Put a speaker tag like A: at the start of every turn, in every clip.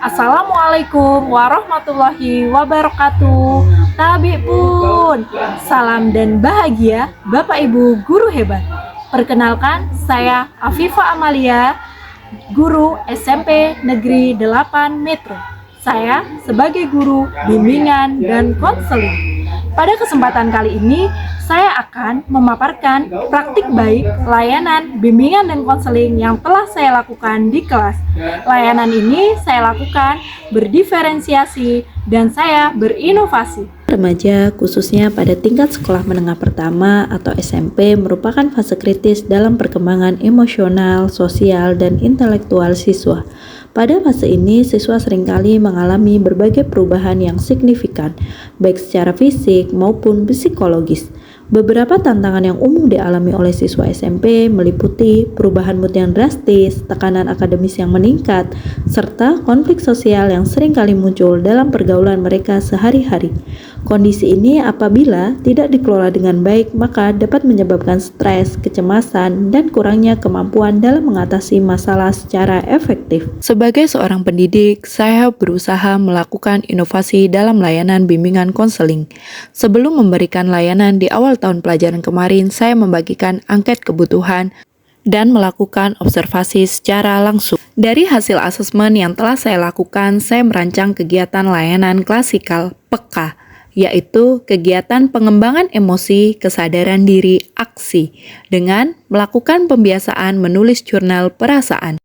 A: Assalamualaikum warahmatullahi wabarakatuh. Tabi pun, salam dan bahagia Bapak Ibu guru hebat. Perkenalkan, saya Afifa Amalia, guru SMP Negeri 8 Metro. Saya sebagai guru bimbingan dan konseling. Pada kesempatan kali ini, saya akan memaparkan praktik baik layanan bimbingan dan konseling yang telah saya lakukan di kelas. Layanan ini saya lakukan berdiferensiasi dan saya berinovasi.
B: Remaja, khususnya pada tingkat sekolah menengah pertama atau SMP, merupakan fase kritis dalam perkembangan emosional, sosial, dan intelektual siswa. Pada fase ini, siswa seringkali mengalami berbagai perubahan yang signifikan, baik secara fisik maupun psikologis. Beberapa tantangan yang umum dialami oleh siswa SMP meliputi perubahan mood yang drastis, tekanan akademis yang meningkat, serta konflik sosial yang seringkali muncul dalam pergaulan mereka sehari-hari. Kondisi ini apabila tidak dikelola dengan baik, maka dapat menyebabkan stres, kecemasan, dan kurangnya kemampuan dalam mengatasi masalah secara efektif. Sebagai seorang pendidik, saya berusaha melakukan inovasi dalam layanan bimbingan konseling. Sebelum memberikan layanan di awal tahun pelajaran kemarin, saya membagikan angket kebutuhan dan melakukan observasi secara langsung. Dari hasil asesmen yang telah saya lakukan, saya merancang kegiatan layanan klasikal PEKA, yaitu kegiatan pengembangan emosi, kesadaran diri, aksi, dengan melakukan pembiasaan menulis jurnal perasaan.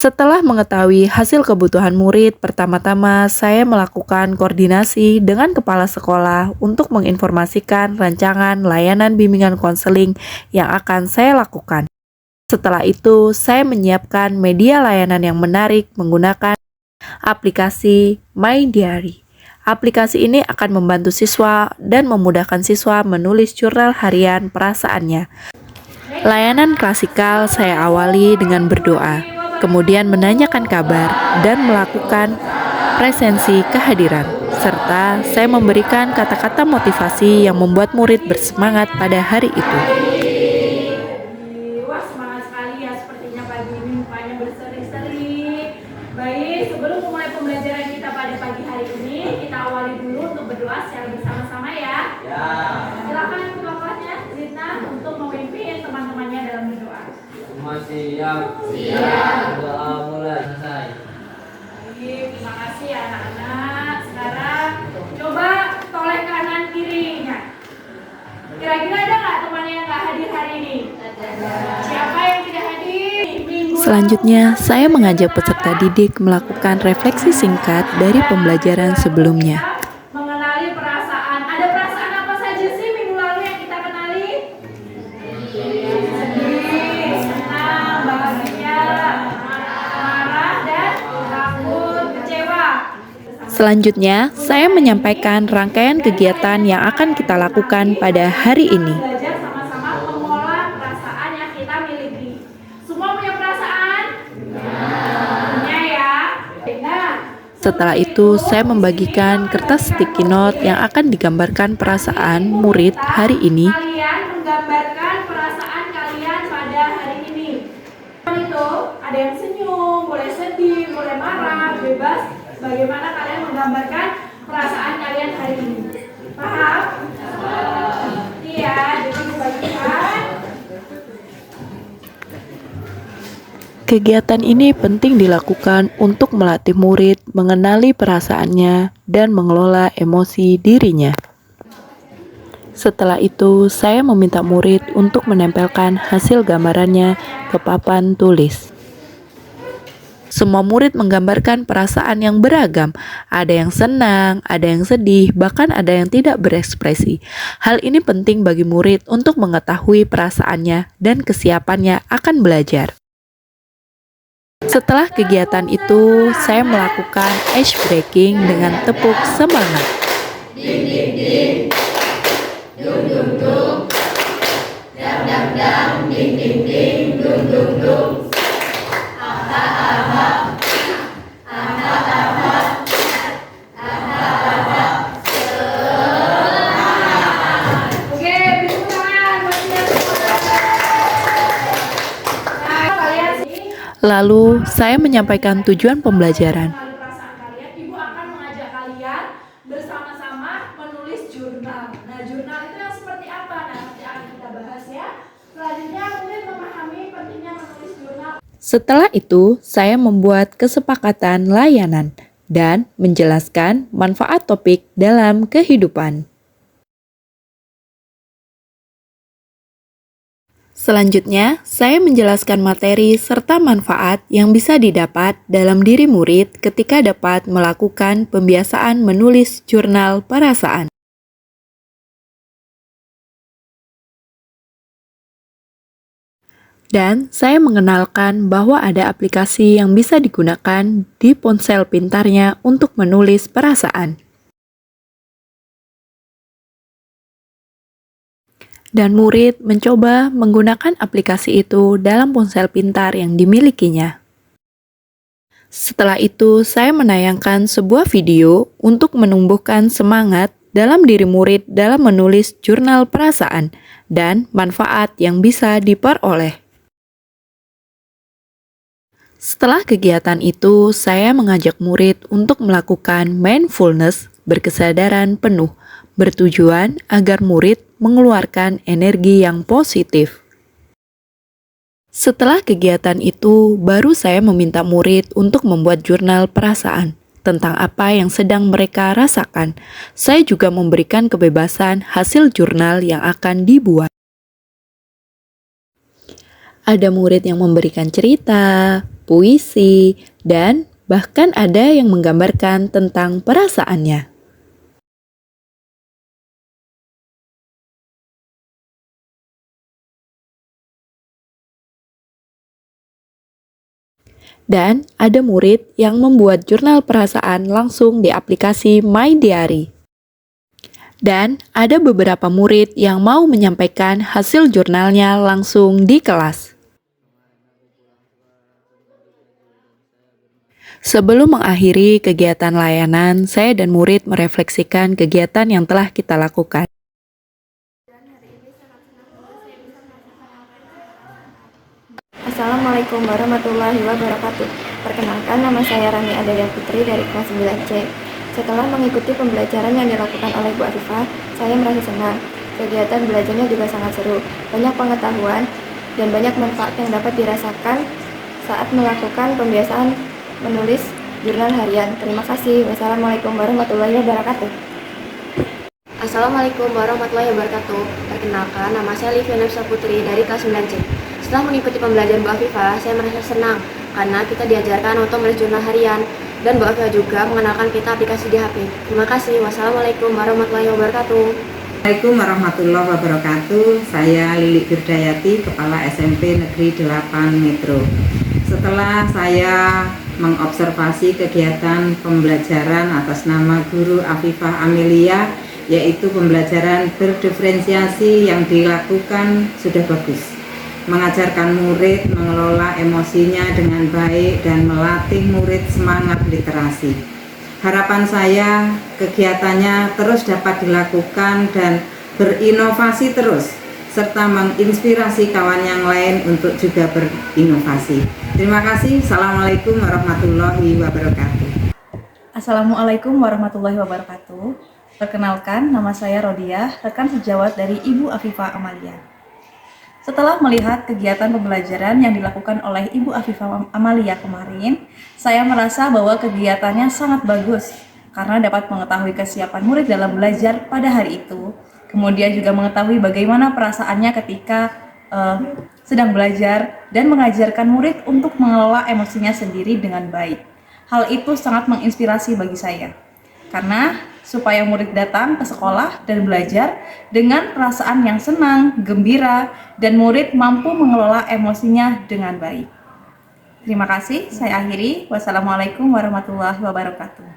B: Setelah mengetahui hasil kebutuhan murid, pertama-tama saya melakukan koordinasi dengan kepala sekolah untuk menginformasikan rancangan layanan bimbingan konseling yang akan saya lakukan. Setelah itu, saya menyiapkan media layanan yang menarik menggunakan aplikasi My Diary. Aplikasi ini akan membantu siswa dan memudahkan siswa menulis jurnal harian perasaannya. Layanan klasikal saya awali dengan berdoa, kemudian menanyakan kabar dan melakukan presensi kehadiran, serta saya memberikan kata-kata motivasi yang membuat murid bersemangat pada hari itu.
A: Wah, semangat sekali ya, sepertinya pagi ini mukanya berseri-seri. Baik, sebelum memulai pembelajaran kita pada pagi hari ini, kita awali dulu untuk berdoa secara bersama-sama ya. Silakan ketua kelasnya, Zidna, untuk memimpin teman-temannya dalam berdoa.
C: Semua siap. Doa mulai. Selesai.
A: Baik, terima kasih ya anak-anak. Sekarang coba toleh kanan kirinya. Kira-kira ada nggak temannya yang nggak hadir hari ini? Siapa yang tidak hadir?
B: Selanjutnya, saya mengajak peserta didik melakukan refleksi singkat dari pembelajaran sebelumnya.
A: Mengenali perasaan. Ada perasaan apa saja sih minggu lalu yang kita kenali? Sedih, senang, bahagia, marah, dan takut, kecewa.
B: Selanjutnya, saya menyampaikan rangkaian kegiatan yang akan kita lakukan pada hari ini.
A: Belajar sama-sama mengolah perasaan yang kita miliki. Semua punya perasaan? Punya ya. Nah,
B: Setelah itu, saya membagikan kertas sticky note yang akan digambarkan perasaan murid hari ini.
A: kalian menggambarkan perasaan kalian pada hari ini. Itu ada yang senyum, boleh sedih, boleh marah, bebas. Bagaimana kalian menggambarkan perasaan kalian hari ini? Paham? Iya, jadi dibagikan.
B: Kegiatan ini penting dilakukan untuk melatih murid mengenali perasaannya dan mengelola emosi dirinya. Setelah itu, saya meminta murid untuk menempelkan hasil gambarannya ke papan tulis. Semua murid menggambarkan perasaan yang beragam. Ada yang senang, ada yang sedih, bahkan ada yang tidak berekspresi. Hal ini penting bagi murid untuk mengetahui perasaannya dan kesiapannya akan belajar. Setelah kegiatan itu, saya melakukan ice breaking dengan tepuk semangat.
A: Oke, beri tepuk tangan buat kita semua. Nah, kalian
B: Lalu, saya menyampaikan tujuan pembelajaran.
A: Mengenali perasaan kalian, Ibu akan mengajak kalian bersama-sama menulis jurnal. Nah, jurnal itu yang seperti apa? Nah, nanti akan kita bahas ya. Selanjutnya, murid memahami pentingnya menulis jurnal.
B: Setelah itu, saya membuat kesepakatan layanan dan menjelaskan manfaat topik dalam kehidupan. Selanjutnya, saya menjelaskan materi serta manfaat yang bisa didapat dalam diri murid ketika dapat melakukan pembiasaan menulis jurnal perasaan. Dan saya mengenalkan bahwa ada aplikasi yang bisa digunakan di ponsel pintarnya untuk menulis perasaan. Dan murid mencoba menggunakan aplikasi itu dalam ponsel pintar yang dimilikinya. Setelah itu, saya menayangkan sebuah video untuk menumbuhkan semangat dalam diri murid dalam menulis jurnal perasaan dan manfaat yang bisa diperoleh. Setelah kegiatan itu, saya mengajak murid untuk melakukan mindfulness berkesadaran penuh, bertujuan agar murid mengeluarkan energi yang positif. Setelah kegiatan itu, baru saya meminta murid untuk membuat jurnal perasaan tentang apa yang sedang mereka rasakan. Saya juga memberikan kebebasan hasil jurnal yang akan dibuat. Ada murid yang memberikan cerita, puisi, dan bahkan ada yang menggambarkan tentang perasaannya. Dan ada murid yang membuat jurnal perasaan langsung di aplikasi My Diary. Dan ada beberapa murid yang mau menyampaikan hasil jurnalnya langsung di kelas. Sebelum mengakhiri kegiatan layanan, saya dan murid merefleksikan kegiatan yang telah kita lakukan.
D: Assalamualaikum warahmatullahi wabarakatuh. Perkenalkan, nama saya Rani Adelia Putri dari kelas 9C. Setelah mengikuti pembelajaran yang dilakukan oleh Bu Afifah, saya merasa senang. Kegiatan belajarnya juga sangat seru, banyak pengetahuan, dan banyak manfaat yang dapat dirasakan saat melakukan pembiasaan menulis jurnal harian. Terima kasih. Wassalamualaikum warahmatullahi wabarakatuh.
E: Assalamualaikum warahmatullahi wabarakatuh. Perkenalkan, nama saya Livia Nursa Putri dari kelas 9C. Setelah mengikuti pembelajaran Bu Afifah, saya merasa senang karena kita diajarkan untuk menulis jurnal harian dan Bu Afifah juga mengenalkan kita aplikasi di HP. Terima kasih. Wassalamualaikum warahmatullahi wabarakatuh.
F: Assalamualaikum warahmatullahi wabarakatuh. Saya Lili Firdayati, Kepala SMP Negeri 8 Metro. Setelah saya mengobservasi kegiatan pembelajaran atas nama Guru Afifah Amelia, yaitu pembelajaran berdiferensiasi yang dilakukan sudah bagus. Mengajarkan murid mengelola emosinya dengan baik dan melatih murid semangat literasi. Harapan saya kegiatannya terus dapat dilakukan dan berinovasi terus, serta menginspirasi kawan yang lain untuk juga berinovasi. Terima kasih. Assalamualaikum warahmatullahi wabarakatuh.
G: Assalamualaikum warahmatullahi wabarakatuh. Perkenalkan, nama saya Rodiah, rekan sejawat dari Ibu Afifah Amalia. Setelah melihat kegiatan pembelajaran yang dilakukan oleh Ibu Afifah Amalia kemarin, saya merasa bahwa kegiatannya sangat bagus karena dapat mengetahui kesiapan murid dalam belajar pada hari itu. Kemudian juga mengetahui bagaimana perasaannya ketika sedang belajar dan mengajarkan murid untuk mengelola emosinya sendiri dengan baik. Hal itu sangat menginspirasi bagi saya karena supaya murid datang ke sekolah dan belajar dengan perasaan yang senang, gembira, dan murid mampu mengelola emosinya dengan baik. Terima kasih, saya akhiri. Wassalamualaikum warahmatullahi wabarakatuh.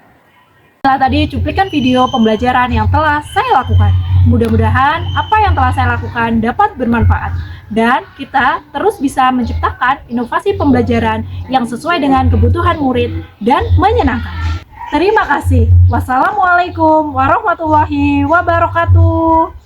A: Setelah tadi cuplikan video pembelajaran yang telah saya lakukan. Mudah-mudahan apa yang telah saya lakukan dapat bermanfaat dan kita terus bisa menciptakan inovasi pembelajaran yang sesuai dengan kebutuhan murid dan menyenangkan. Terima kasih. Wassalamualaikum warahmatullahi wabarakatuh.